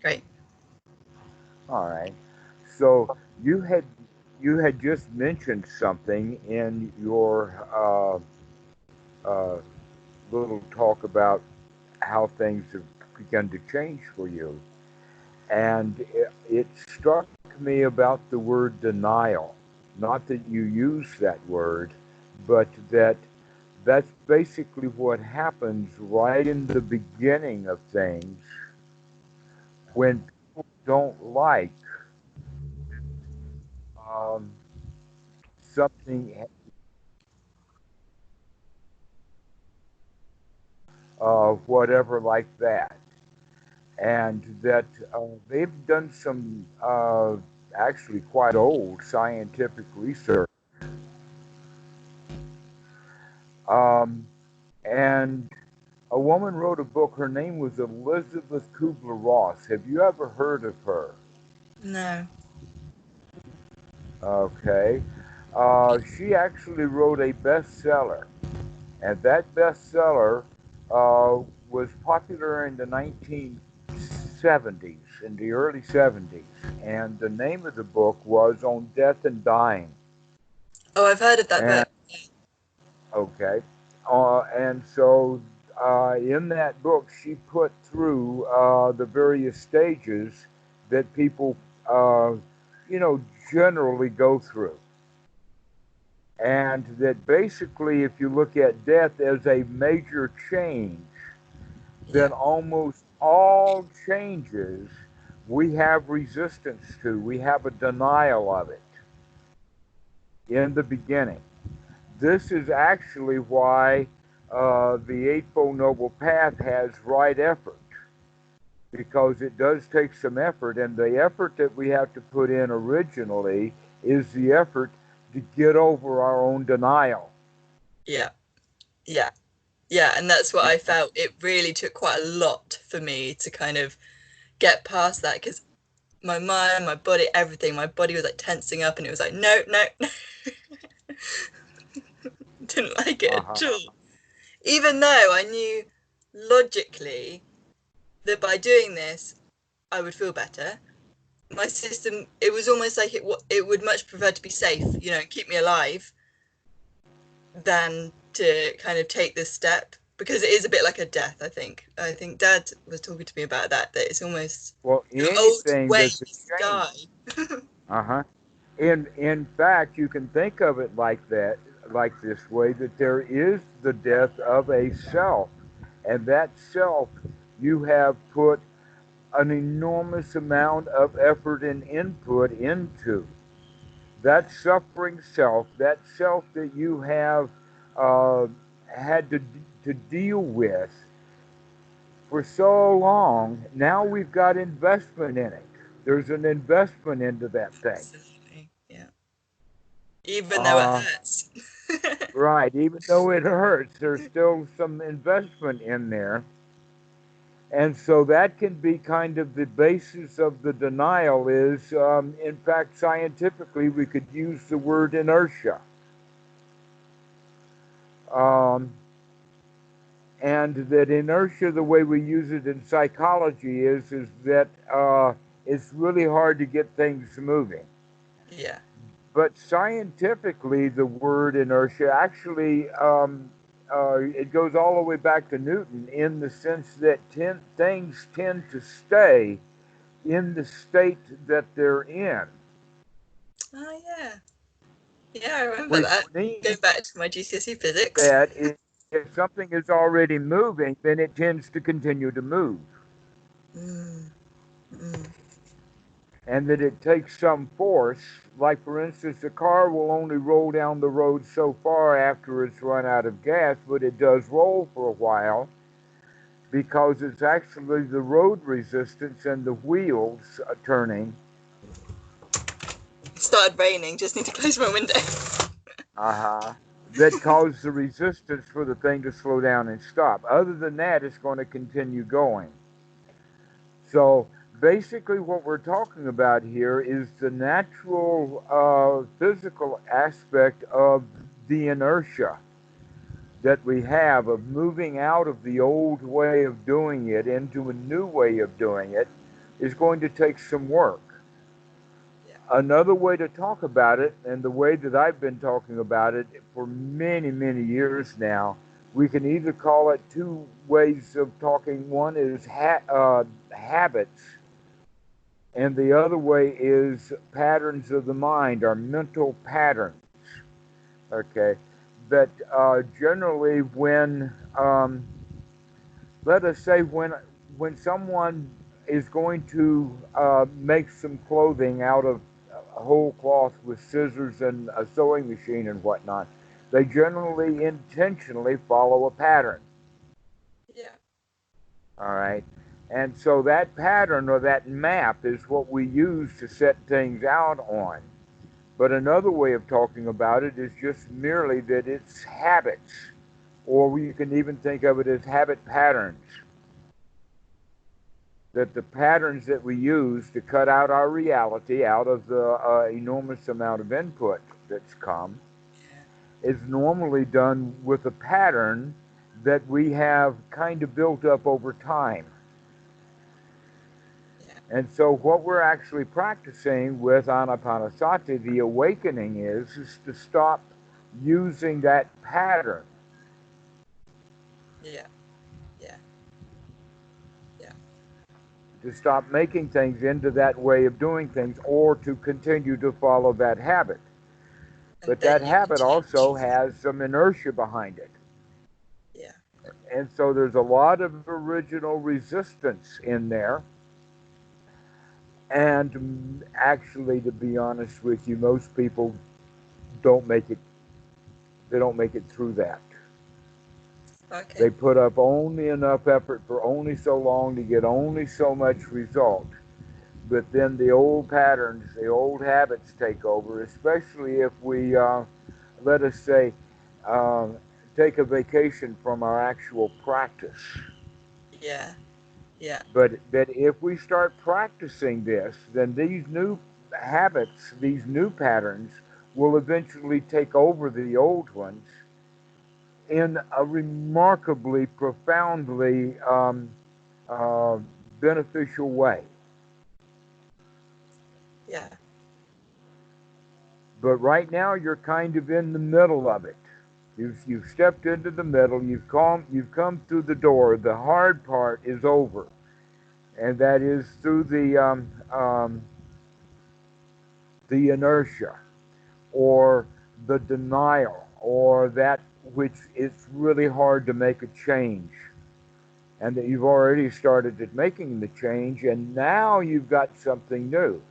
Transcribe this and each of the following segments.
Great. All right. So you had you had just mentioned something in your uh, little talk about how things have begun to change for you, and it struck me about the word denial. Not that you use that word, but that's basically what happens right in the beginning of things when people don't like um, something, whatever like that. And that they've done some actually quite old scientific research. Um, and a woman wrote a book. Her name was Elizabeth Kubler-Ross. Have you ever heard of her? No. Okay. She actually wrote a bestseller, and that bestseller uh, was popular in the 1970s, in the early 70s. And the name of the book was On Death and Dying. Oh, I've heard of that And book. okay. And so in that book, she put through the various stages that people, uh, you know, generally go through. And that basically, if you look at death as a major change, Yeah. then almost all changes we have resistance to, we have a denial of it in the beginning. This is actually why the Eightfold Noble Path has right effort, because it does take some effort, and the effort that we have to put in originally is the effort to get over our own denial. Yeah. Yeah. Yeah. And that's what I felt. It really took quite a lot for me to kind of get past that, because my mind, my body, everything, my body was like tensing up, and it was like, no, no, no. Didn't like it Uh-huh. at all. Even though I knew logically that by doing this, I would feel better. My system, it was almost like it would much prefer to be safe, keep me alive, than to kind of take this step, because it is a bit like a death. I think Dad was talking to me about that it's almost Well, your old anything that's a ways change. die. Uh-huh. In fact, you can think of it like that, like this way, that there is the death of a self, and that self you have put an enormous amount of effort and input into. That suffering self, that self that you have uh, had to deal with for so long, now we've got investment in it. There's an investment into that thing. Absolutely, yeah. Even though it Uh, hurts. right, even though it hurts, there's still some investment in there. And so that can be kind of the basis of the denial is, in fact, scientifically, we could use the word inertia. Um, and that inertia, the way we use it in psychology, is that it's really hard to get things moving. Yeah. But scientifically, the word inertia actually it goes all the way back to Newton in the sense that things tend to stay in the state that they're in, Oh, yeah. Yeah, I remember which that. means Going back to my GCSE physics. that if something is already moving, then it tends to continue to move, Mm, mm. and that it takes some force. Like, for instance, a car will only roll down the road so far after it's run out of gas, but it does roll for a while because it's actually the road resistance and the wheels turning It started raining, just need to close my window. uh-huh, that cause the resistance for the thing to slow down and stop. Other than that, it's going to continue going. So basically, what we're talking about here is the natural physical aspect of the inertia that we have of moving out of the old way of doing it into a new way of doing it, is going to take some work. Yeah. Another way to talk about it, and the way that I've been talking about it for many, many years now, we can either call it two ways of talking. One is habits, and the other way is patterns of the mind, or mental patterns. Okay, that generally, when let us say when someone is going to make some clothing out of a whole cloth with scissors and a sewing machine and whatnot, they generally intentionally follow a pattern. Yeah. All right. And so that pattern or that map is what we use to set things out on. But another way of talking about it is just merely that it's habits, or you can even think of it as habit patterns. That the patterns that we use to cut out our reality out of the enormous amount of input that's come Yeah. is normally done with a pattern that we have kind of built up over time. Yeah. And so what we're actually practicing with Anapanasati, the awakening is to stop using that pattern. Yeah. Yeah. Yeah. To stop making things into that way of doing things, or to continue to follow that habit. And But that then you can habit also change. has some inertia behind it. Yeah. And so there's a lot of original resistance in there. And actually, to be honest with you, most people don't make it, they don't make it through that. Okay. They put up only enough effort for only so long to get only so much result. But then the old patterns, the old habits take over, especially if we, let us say, uh, take a vacation from our actual practice. Yeah. Yeah. But if we start practicing this, then these new habits, these new patterns, will eventually take over the old ones in a remarkably, profoundly uh, beneficial way. Yeah. But right now, you're kind of in the middle of it. You've stepped into the middle. You've come through the door. The hard part is over, and that is through the inertia, or the denial, or that which it's really hard to make a change, and that you've already started at making the change, and now you've got something new.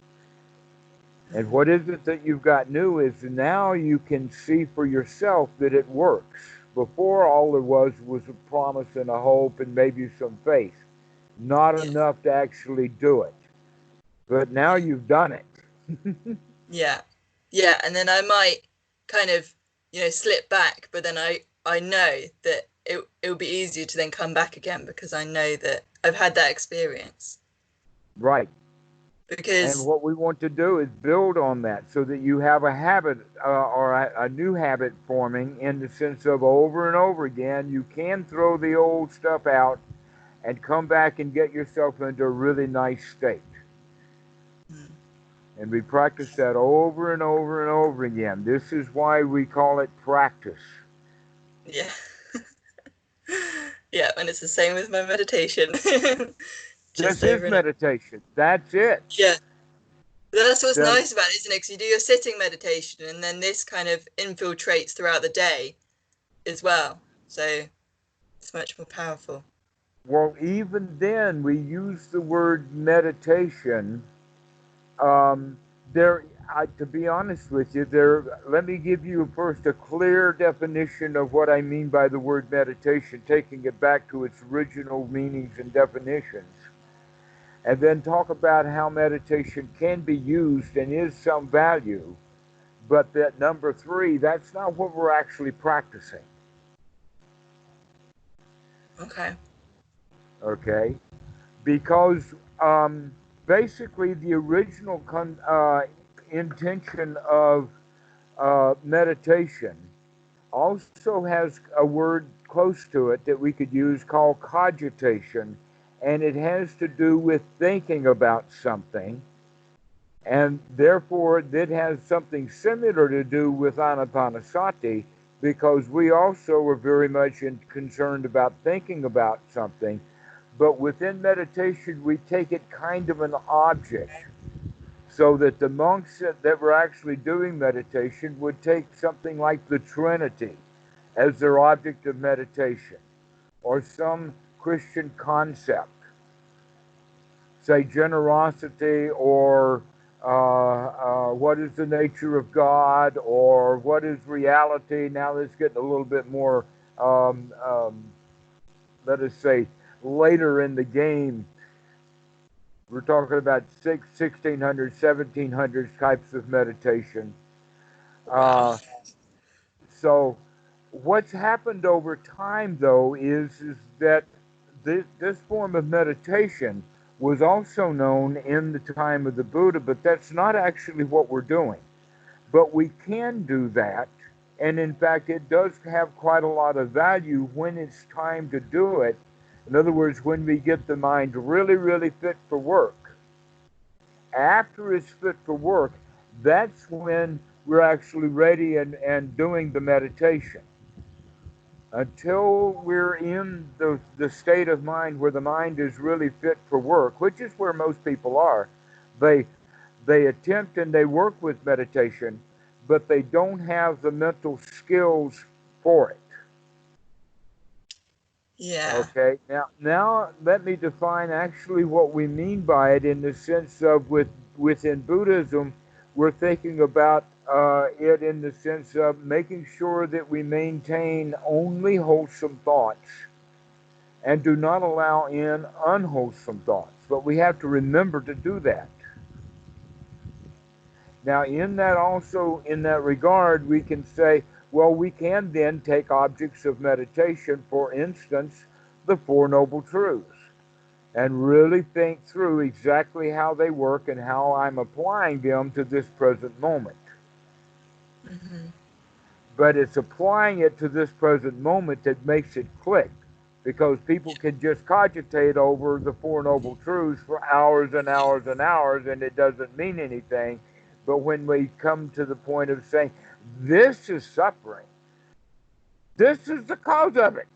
And Mm. what is it that you've got new is now you can see for yourself that it works. Before, all there was a promise and a hope and maybe some faith, not Yeah. enough to actually do it. But now Yeah. you've done it. Yeah. Yeah. And then I might kind of, slip back, but then I know that it will be easier to then come back again because I know that I've had that experience. Right. And Because what we want to do is build on that so that you have a habit, or a new habit forming, in the sense of over and over again. You can throw the old stuff out and come back and get yourself into a really nice state. mm, And we practice that over and over and over again. This is why we call it practice. yeah. Yeah, and it's the same with my meditation. Just This is over and over. meditation. That's it. Yeah. That's what's The, nice about it, isn't it? Because you do your sitting meditation and then this kind of infiltrates throughout the day as well. So it's much more powerful. well, even then, we use the word meditation. Um, there, to be honest with you, there. Let me give you first a clear definition of what I mean by the word meditation, taking it back to its original meanings and definitions, and then talk about how meditation can be used and is some value. But that number three, that's not what we're actually practicing. Okay. Okay, because basically the original intention of meditation also has a word close to it that we could use called cogitation, and it has to do with thinking about something, and therefore it has something similar to do with anapanasati, because we also are very much concerned about thinking about something. But within meditation, we take it kind of an object, so that the monks that were actually doing meditation would take something like the Trinity as their object of meditation, or some Christian concept, say generosity, or what is the nature of God, or what is reality. Now let's get a little bit more, um, um, let us say, later in the game. We're talking about 1600s, 1700s types of meditation. Wow. Uh, so what's happened over time, though, is that this form of meditation was also known in the time of the Buddha, but that's not actually what we're doing. But we can do that, and in fact, it does have quite a lot of value when it's time to do it. In other words, when we get the mind really, really fit for work. After it's fit for work, that's when we're actually ready and doing the meditation. Until we're in the state of mind where the mind is really fit for work, which is where most people are, they they attempt and they work with meditation, but they don't have the mental skills for it. Yeah. Okay, now let me define actually what we mean by it, in the sense of within Buddhism, we're thinking about it in the sense of making sure that we maintain only wholesome thoughts and do not allow in unwholesome thoughts. But we have to remember to do that. Now, in that regard, we can say, well, we can then take objects of meditation, for instance, the Four Noble Truths, and really think through exactly how they work and how I'm applying them to this present moment. Mm-hmm. But it's applying it to this present moment that makes it click, because people can just cogitate over the Four Noble Truths for hours and hours and hours, and it doesn't mean anything. But when we come to the point of saying, this is suffering, this is the cause of it.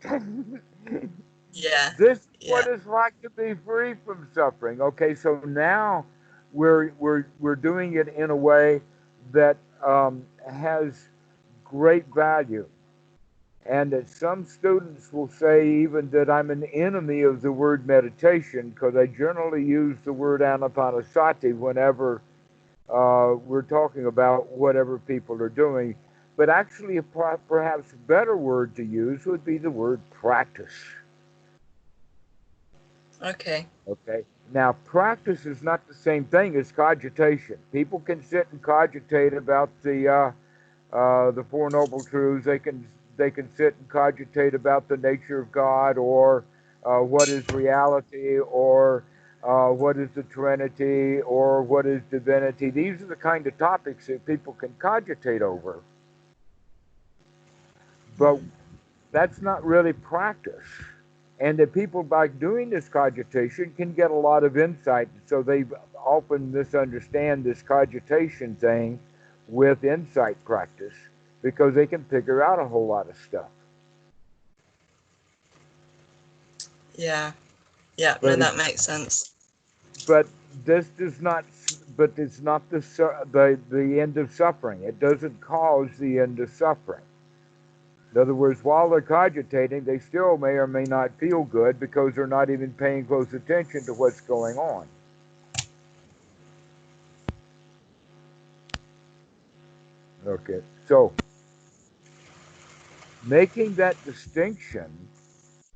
Yeah. This is Yeah. what it's like to be free from suffering. Okay, so now we're doing it in a way that has great value. And that some students will say even that I'm an enemy of the word meditation, because I generally use the word anapanasati whenever we're talking about whatever people are doing. But actually, perhaps a better word to use would be the word practice. Okay. Okay. Now, practice is not the same thing as cogitation. People can sit and cogitate about the Four Noble Truths. They can sit and cogitate about the nature of God, or what is reality, or what is the Trinity, or what is divinity. These are the kind of topics that people can cogitate over, but Mm. that's not really practice. And that people, by doing this cogitation, can get a lot of insight. So they often misunderstand this cogitation thing with insight practice, because they can figure out a whole lot of stuff. Yeah. Yeah. No, But that it's makes sense. but this does not. But it's not the end of suffering. It doesn't cause the end of suffering. In other words, while they're cogitating, they still may or may not feel good, because they're not even paying close attention to what's going on. Okay, so making that distinction,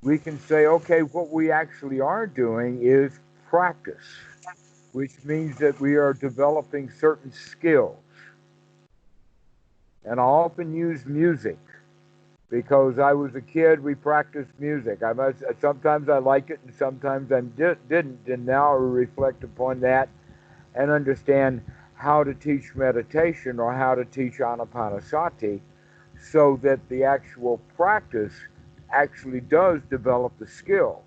we can say, okay, what we actually are doing is practice, which means that we are developing certain skills. And I often use music, because I was a kid, we practiced music. Sometimes I liked it and sometimes I didn't. And now I reflect upon that and understand how to teach meditation, or how to teach anapanasati, so that the actual practice actually does develop the skill.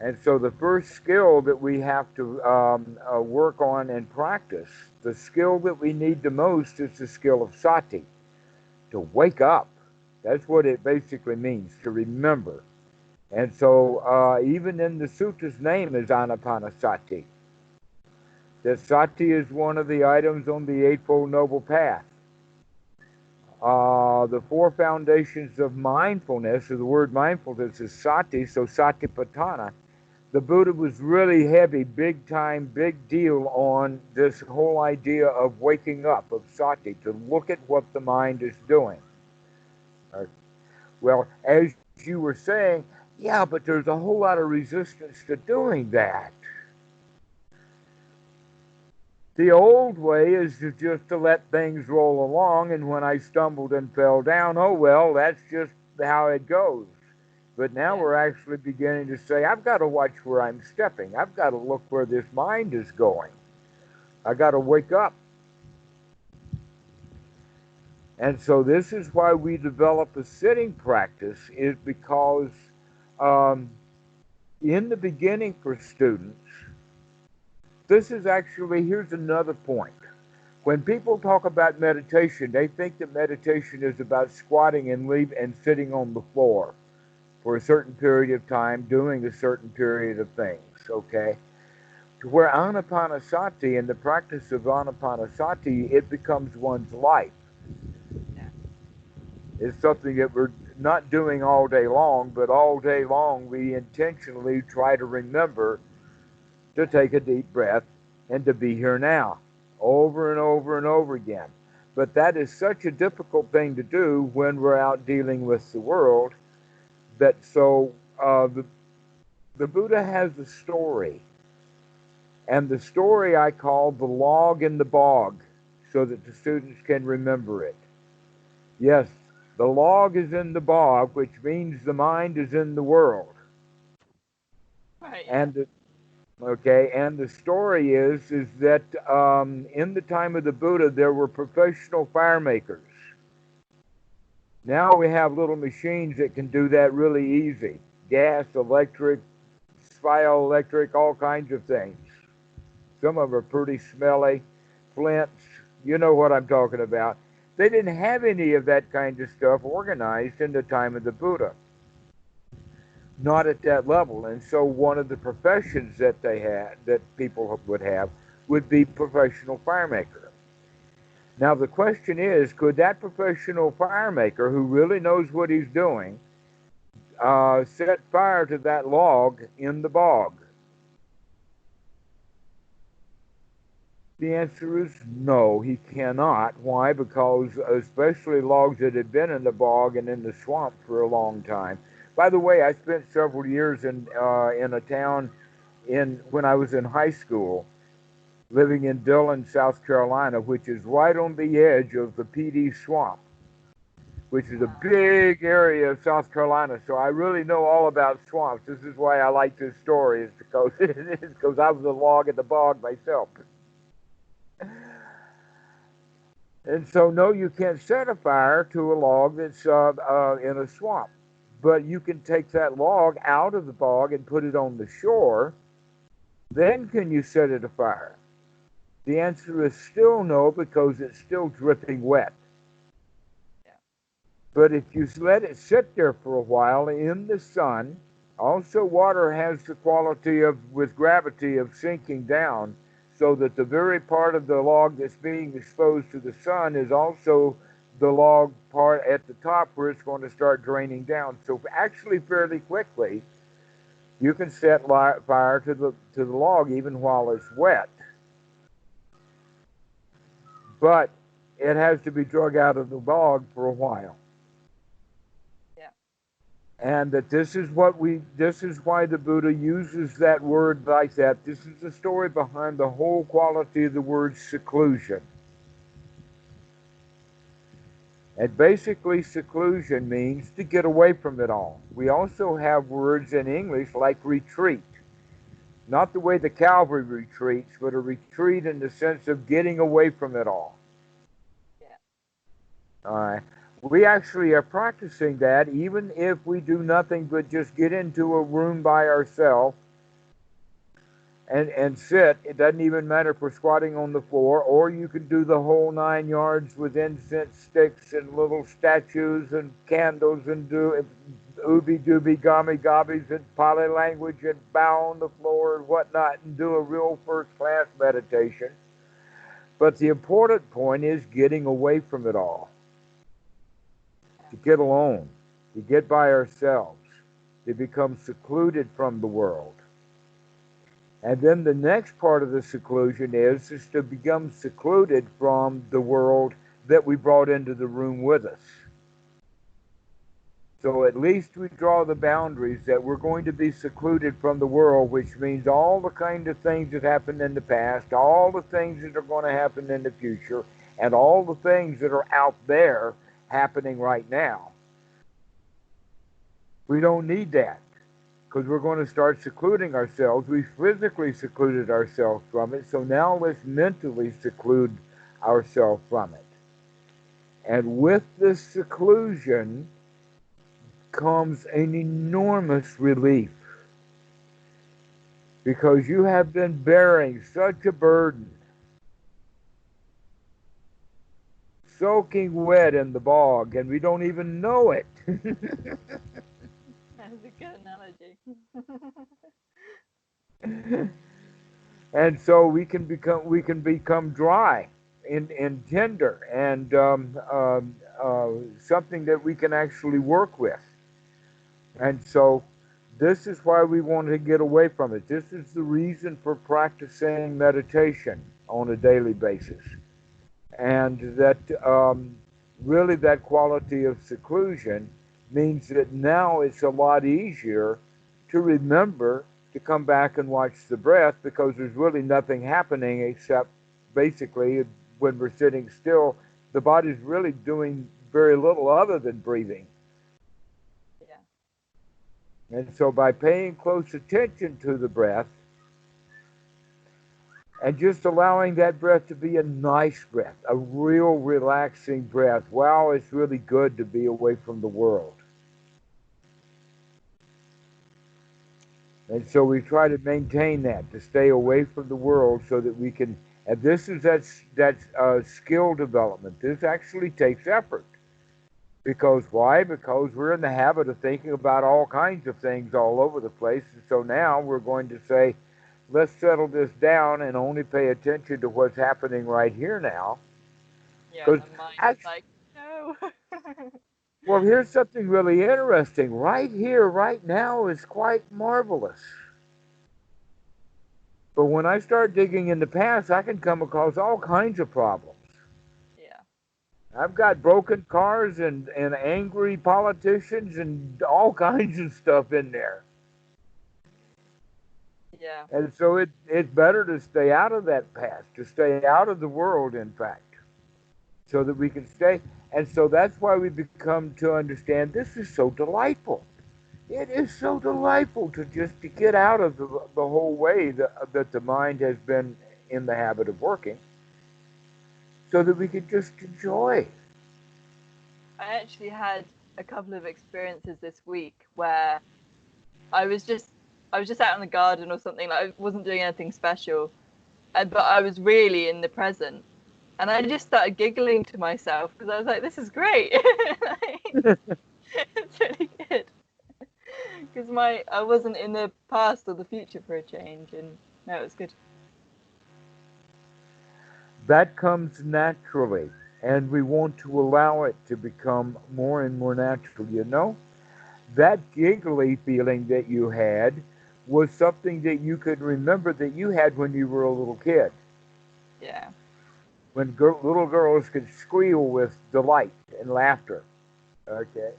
And so the first skill that we have to work on and practice, the skill that we need the most is the skill of sati, to wake up. That's what it basically means, to remember. And so even in the sutra's name is anapanasati. That sati is one of the items on the Eightfold Noble Path. The four foundations of mindfulness, or the word mindfulness is sati, so satipatthana. The Buddha was really heavy, big time, big deal on this whole idea of waking up, of sati, to look at what the mind is doing. Well, as you were saying, yeah, but there's a whole lot of resistance to doing that. The old way is just to let things roll along, and when I stumbled and fell down, oh well, that's just how it goes. But now we're actually beginning to say, I've got to watch where I'm stepping. I've got to look where this mind is going. I got to wake up. And so this is why we develop a sitting practice, is because in the beginning for students, this is actually, here's another point. When people talk about meditation, they think that meditation is about squatting and sitting on the floor for a certain period of time, doing a certain period of things, okay? To where anapanasati and the practice of anapanasati, it becomes one's life. It's something that we're not doing all day long, but all day long we intentionally try to remember to take a deep breath and to be here now, over and over and over again. But that is such a difficult thing to do when we're out dealing with the world, that so the Buddha has a story. And the story I call the log in the bog, so that the students can remember it. Yes, the log is in the bog, which means the mind is in the world. Right. And and the story is that in the time of the Buddha, there were professional fire makers. Now we have little machines that can do that really easy. Gas, electric, bioelectric, all kinds of things. Some of them are pretty smelly. Flints, you know what I'm talking about. They didn't have any of that kind of stuff organized in the time of the Buddha. Not at that level. And so one of the professions that they had, that people would have, would be professional fire maker. Now the question is, could that professional fire maker, who really knows what he's doing, set fire to that log in the bog? The answer is no, he cannot. Why? Because especially logs that had been in the bog and in the swamp for a long time. By the way, I spent several years in a town when I was in high school, living in Dillon, South Carolina, which is right on the edge of the PD swamp, which is a big area of South Carolina. So I really know all about swamps. This is why I like this story, is because I was a log in the bog myself. And so, no, you can't set a fire to a log that's in a swamp. But you can take that log out of the bog and put it on the shore. Then can you set it afire? The answer is still no, because it's still dripping wet. Yeah. But if you let it sit there for a while in the sun, also water has the quality of, with gravity, of sinking down, so that the very part of the log that's being exposed to the sun is also the log part at the top where it's going to start draining down. So actually fairly quickly, you can set fire to the log even while it's wet. But it has to be drug out of the bog for a while. Yeah. And that this is why the Buddha uses that word like that. This is the story behind the whole quality of the word seclusion. And basically, seclusion means to get away from it all. We also have words in English like retreat. Not the way the cavalry retreats, but a retreat in the sense of getting away from it all. Yeah. All right. We actually are practicing that even if we do nothing but just get into a room by ourselves and sit. It doesn't even matter for squatting on the floor, or you can do the whole 9 yards with incense sticks and little statues and candles and do ooby dooby gummy gobbies and Pali language and bow on the floor and whatnot and do a real first class meditation. But the important point is getting away from it all, to get alone, to get by ourselves, to become secluded from the world. And then the next part of the seclusion is to become secluded from the world that we brought into the room with us. So at least we draw the boundaries that we're going to be secluded from the world, which means all the kind of things that happened in the past, all the things that are going to happen in the future, and all the things that are out there happening right now. We don't need that, because we're going to start secluding ourselves. We physically secluded ourselves from it, so now let's mentally seclude ourselves from it. And with this seclusion comes an enormous relief, because you have been bearing such a burden, soaking wet in the bog, and we don't even know it. That's a good analogy. And so we can become dry and tender and something that we can actually work with. And so this is why we want to get away from it. This is the reason for practicing meditation on a daily basis. And that really that quality of seclusion means that now it's a lot easier to remember to come back and watch the breath, because there's really nothing happening except basically when we're sitting still, the body's really doing very little other than breathing. Yeah. And so by paying close attention to the breath and just allowing that breath to be a nice breath, a real relaxing breath, wow, it's really good to be away from the world. And so we try to maintain that, to stay away from the world so that we can, and this is that skill development. This actually takes effort. Because why? Because we're in the habit of thinking about all kinds of things all over the place. And so now we're going to say, let's settle this down and only pay attention to what's happening right here now. Yeah, the mind is like, no. Well, here's something really interesting. Right here, right now is quite marvelous. But when I start digging in the past, I can come across all kinds of problems. Yeah. I've got broken cars and angry politicians and all kinds of stuff in there. Yeah. And so it's better to stay out of that past, to stay out of the world, in fact, so that we can stay. And so that's why we become to understand this is so delightful. It is so delightful to get out of the whole way that the mind has been in the habit of working, so that we can just enjoy. I actually had a couple of experiences this week where I was just out in the garden or something, like I wasn't doing anything special, but I was really in the present. And I just started giggling to myself because I was like, this is great. It's really good. Because I wasn't in the past or the future for a change, and no, it was good. That comes naturally, and we want to allow it to become more and more natural. You know, that giggly feeling that you had was something that you could remember that you had when you were a little kid. Yeah. When little girls could squeal with delight and laughter. Okay.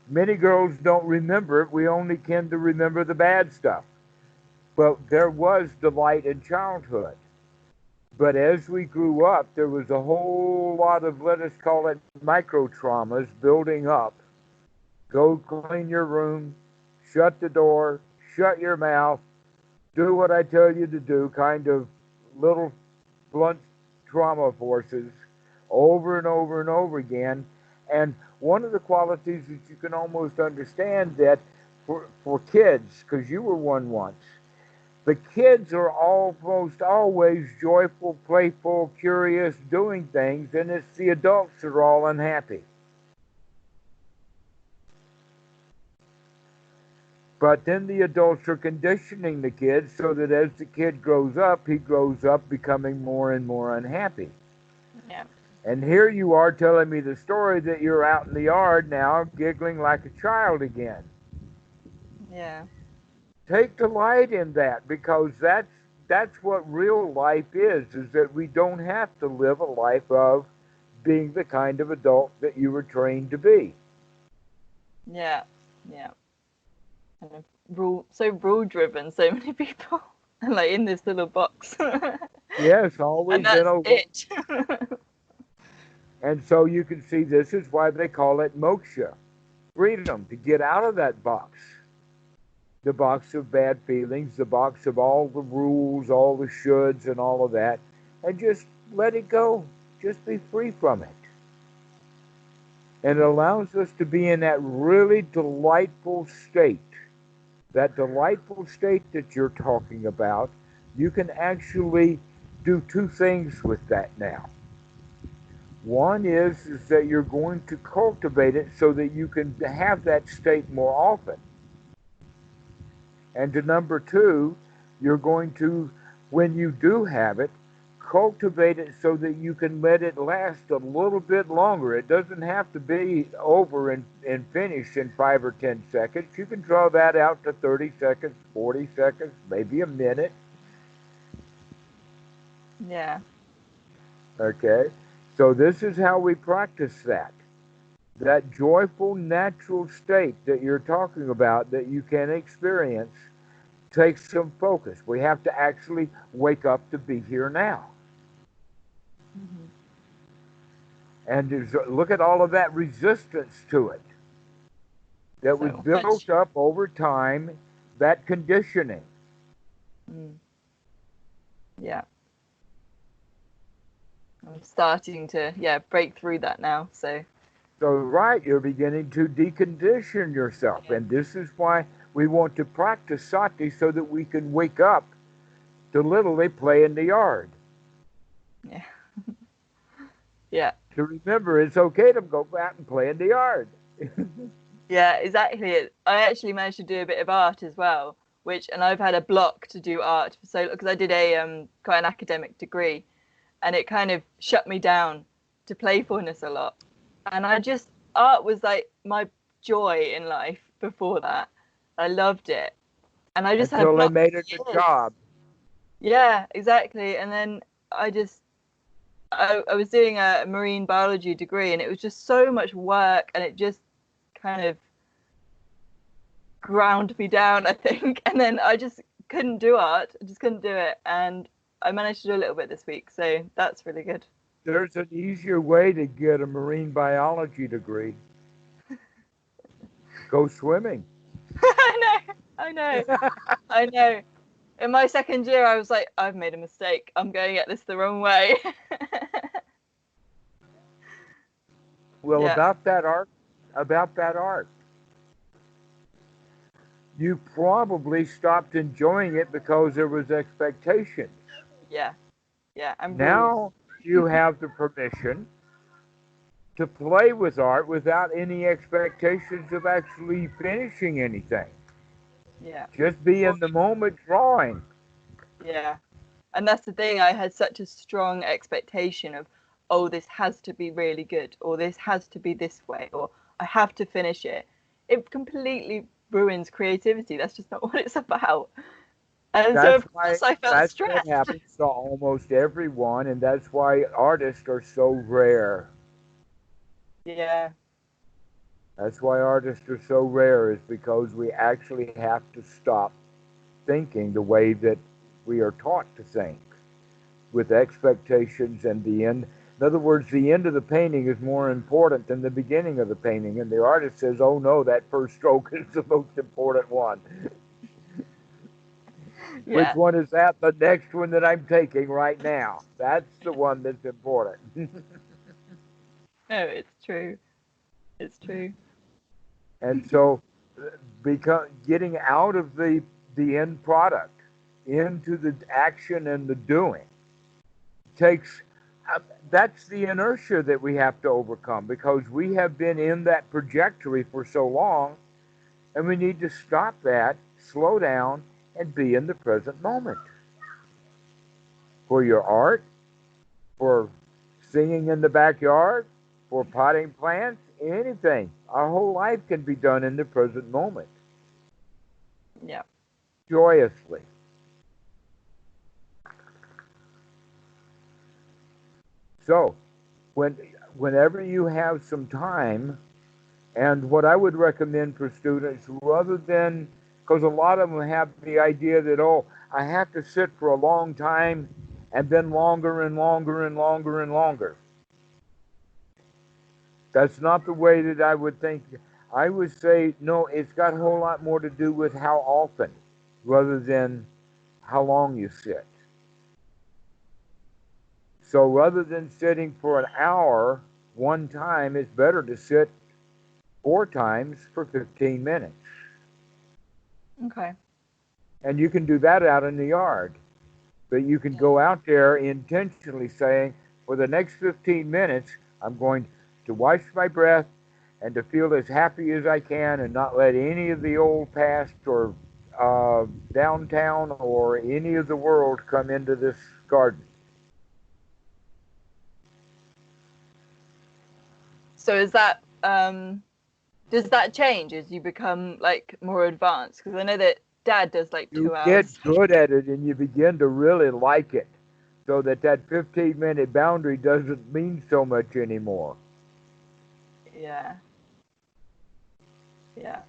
Many girls don't remember it. We only tend to remember the bad stuff. But there was delight in childhood. But as we grew up, there was a whole lot of, let us call it, micro traumas building up. Go clean your room, shut the door, shut your mouth, do what I tell you to do, kind of little blunt trauma forces over and over and over again. And one of the qualities that you can almost understand that for kids, because you were one once, The kids are almost always joyful, playful, curious, doing things, and it's the adults that are all unhappy. But then the adults are conditioning the kid so that as the kid grows up, he grows up becoming more and more unhappy. Yeah. And here you are telling me the story that you're out in the yard now, giggling like a child again. Yeah. Take delight in that, because that's what real life is that we don't have to live a life of being the kind of adult that you were trained to be. Yeah. Yeah. Kind of rule driven, so many people like in this little box. Yes, always And that's been it. And so you can see this is why they call it moksha, freedom, to get out of that box. The box of bad feelings, the box of all the rules, all the shoulds, and all of that, and just let it go. Just be free from it. And it allows us to be in that really delightful state. That delightful state that you're talking about, you can actually do two things with that now. One is that you're going to cultivate it so that you can have that state more often. And to number two, you're going to, when you do have it, cultivate it so that you can let it last a little bit longer. It doesn't have to be over and finished in 5 or 10 seconds. You can draw that out to 30 seconds, 40 seconds, maybe a minute. Yeah. Okay? So this is how we practice that. That joyful, natural state that you're talking about that you can experience takes some focus. We have to actually wake up to be here now. Mm-hmm. And look at all of that resistance to it that was So built much. up over time, that conditioning. Yeah. I'm starting to break through that now. So Right, you're beginning to decondition yourself. yeah. And this is why we want to practice sati so that we can wake up to literally play in the yard. Yeah. Yeah. To remember it's okay to go out and play in the yard. Yeah, exactly. I actually managed to do a bit of art as well, and I've had a block to do art for so, because I did a quite an academic degree, and it kind of shut me down to playfulness a lot. And art was like my joy in life before that. I loved it. And I just had a Until they block made for it a years. job. Yeah, exactly. And then I was doing a marine biology degree, and it was just so much work, and it just kind of ground me down, I think. And then I just couldn't do art. I just couldn't do it. And I managed to do a little bit this week. So that's really good. There's an easier way to get a marine biology degree. Go swimming. I know. I know. In my second year, I was like, I've made a mistake. I'm going at this the wrong way. Well, Yeah. about that art, you probably stopped enjoying it because there was expectations. Yeah. Yeah. And rules. Now you have the permission to play with art without any expectations of actually finishing anything. Yeah. Just be Well, in the moment drawing. yeah. And that's the thing. I had such a strong expectation of, oh, this has to be really good, or this has to be this way, or I have to finish it. It completely ruins creativity. That's just not what it's about. And so, That's of why course, I felt that's what stressed. happens to almost everyone, and that's why artists are so rare. Yeah. That's why artists are so rare, is because we actually have to stop thinking the way that we are taught to think, with expectations and the end. In other words, the end of the painting is more important than the beginning of the painting. And the artist says, oh no, that first stroke is the most important one. Which Yeah. one is that? The next one that I'm taking right now. That's the one that's important. No, it's true. It's true. And so, getting out of the end product, into the action and the doing takes, that's the inertia that we have to overcome, because we have been in that trajectory for so long, and we need to stop that, slow down, and be in the present moment. For your art, for singing in the backyard, for potting plants, anything. Our whole life can be done in the present moment. Yeah. Joyously. So, whenever you have some time, and what I would recommend for students, rather than, because a lot of them have the idea that, oh, I have to sit for a long time and then longer and longer and longer and longer. That's not the way that I would think. I would say, no, it's got a whole lot more to do with how often rather than how long you sit. So rather than sitting for an hour one time, it's better to sit 4 times for 15 minutes. Okay. And you can do that out in the yard. But you can go out there intentionally saying, for the next 15 minutes, I'm going to watch my breath and to feel as happy as I can and not let any of the old past or downtown or any of the world come into this garden. So is that does that change as you become like more advanced? Because I know that Dad does like 2 You hours. get good at it and you begin to really like it, so that 15-minute boundary doesn't mean so much anymore. Yeah. Yeah.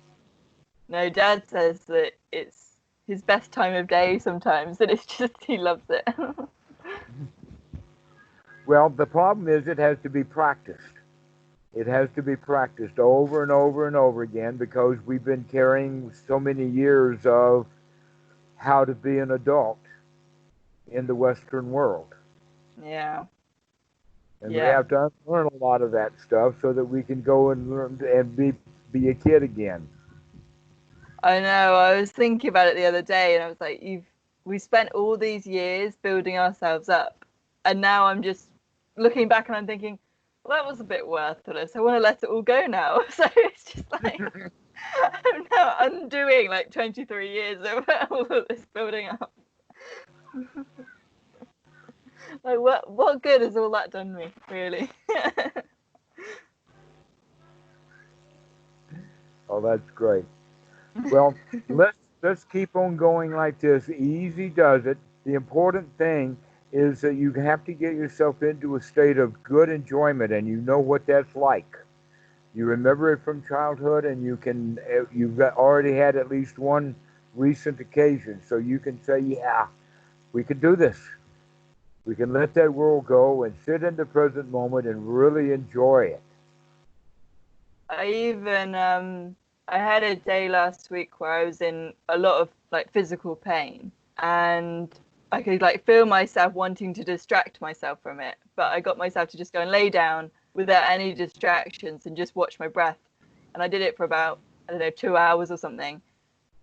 No, Dad says that it's his best time of day sometimes, and it's just he loves it. Well, the problem is it has to be practiced. It has to be practiced over and over and over again, because we've been carrying so many years of how to be an adult in the Western world. Yeah. And we have to unlearn a lot of that stuff so that we can go and learn and be a kid again. I know. I was thinking about it the other day, and I was like, we spent all these years building ourselves up, and now I'm just looking back and I'm thinking, well, that was a bit worthless. I want to let it all go now. So it's just like I'm now undoing like 23 years of all of this building up. Like, what good has all that done me, really? Oh, that's great. Well, let's keep on going like this. Easy does it. The important thing is that you have to get yourself into a state of good enjoyment, and you know what that's like. You remember it from childhood, and you've already had at least one recent occasion, so you can say, yeah, we can do this. We can let that world go and sit in the present moment and really enjoy it. I even I had a day last week where I was in a lot of like physical pain, and I could like feel myself wanting to distract myself from it, but I got myself to just go and lay down without any distractions and just watch my breath. And I did it for about, I don't know, 2 hours or something.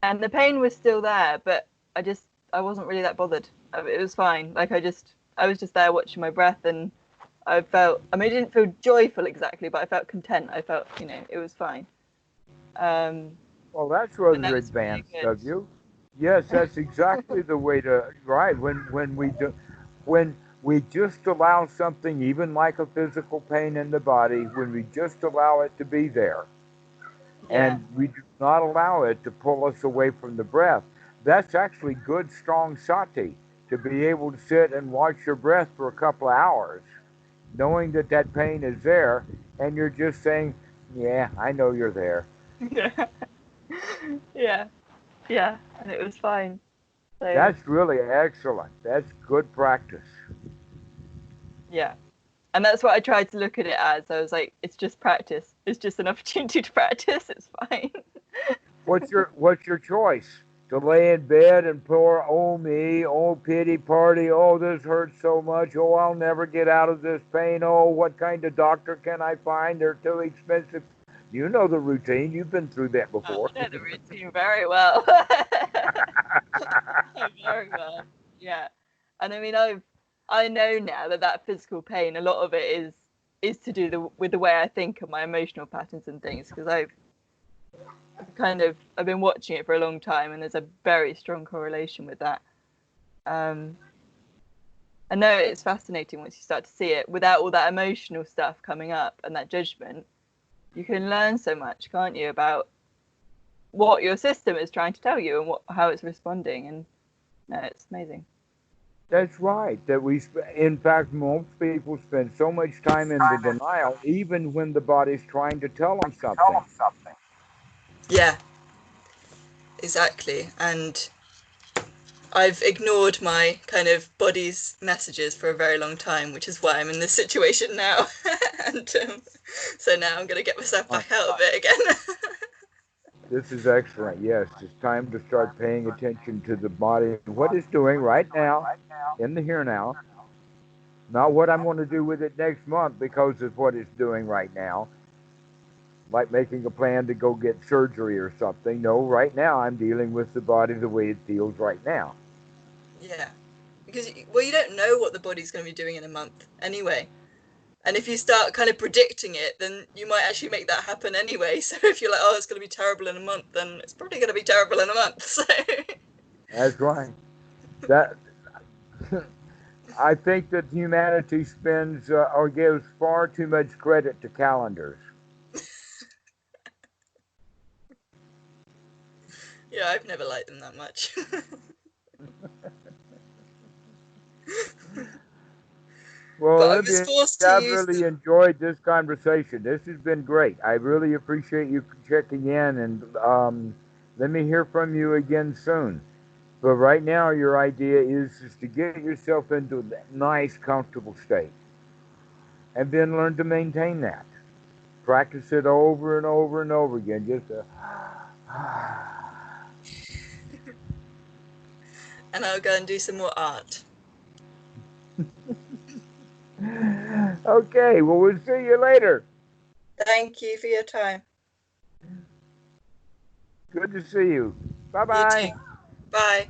And the pain was still there, but I wasn't really that bothered. It was fine. Like I was just there watching my breath, and I mean, I didn't feel joyful exactly, but I felt content. I felt, it was fine. Well, that's And that rather was really advanced good. of you. Yes, that's exactly the way to, right. When we just allow something, even like a physical pain in the body, when we just allow it to be there, Yeah. and we do not allow it to pull us away from the breath, that's actually good, strong sati, to be able to sit and watch your breath for a couple of hours, knowing that pain is there, and you're just saying, yeah, I know you're there. Yeah. Yeah. Yeah. And it was fine. So That's really excellent. That's good practice. yeah. And that's what I tried to look at it as. I was like, it's just practice. It's just an opportunity to practice. It's fine. What's your choice? To lay in bed and pour, oh me, oh pity party, oh this hurts so much, oh I'll never get out of this pain, oh what kind of doctor can I find? They're too expensive. You know the routine. You've been through that I before. know the routine very well. Very well. Yeah. And I mean, I know now that physical pain, a lot of it is to do with the way I think and my emotional patterns and things, because I've been watching it for a long time, and there's a very strong correlation with that. I know it's fascinating once you start to see it without all that emotional stuff coming up and that judgment. You can learn so much, can't you, about what your system is trying to tell you and how it's responding. And no, it's amazing. That's right. In fact, most people spend so much time in the denial, even when the body's trying to tell them something. Yeah, exactly. And I've ignored my kind of body's messages for a very long time, which is why I'm in this situation now. And so now I'm going to get myself back out of it again. This is excellent. Yes, it's time to start paying attention to the body and what it's doing right now, in the here now. Not what I'm going to do with it next month because of what it's doing right now. Like making a plan to go get surgery or something. No, right now I'm dealing with the body the way it feels right now. Yeah, because well, you don't know what the body's going to be doing in a month anyway. And if you start kind of predicting it, then you might actually make that happen anyway. So if you're like, oh, it's going to be terrible in a month, then it's probably going to be terrible in a month. So That's right. That I think that humanity spends or gives far too much credit to calendars. yeah, I've never liked them that much. Well, But I was Olivia, forced to I've use really them. enjoyed this conversation. This has been great. I really appreciate you checking in, and let me hear from you again soon. But right now, your idea is to get yourself into a nice, comfortable state, and then learn to maintain that. Practice it over and over and over again. Just And I'll go and do some more art. okay. Well, we'll see you later. Thank you for your time. Good to see you. Bye You too. bye. Bye.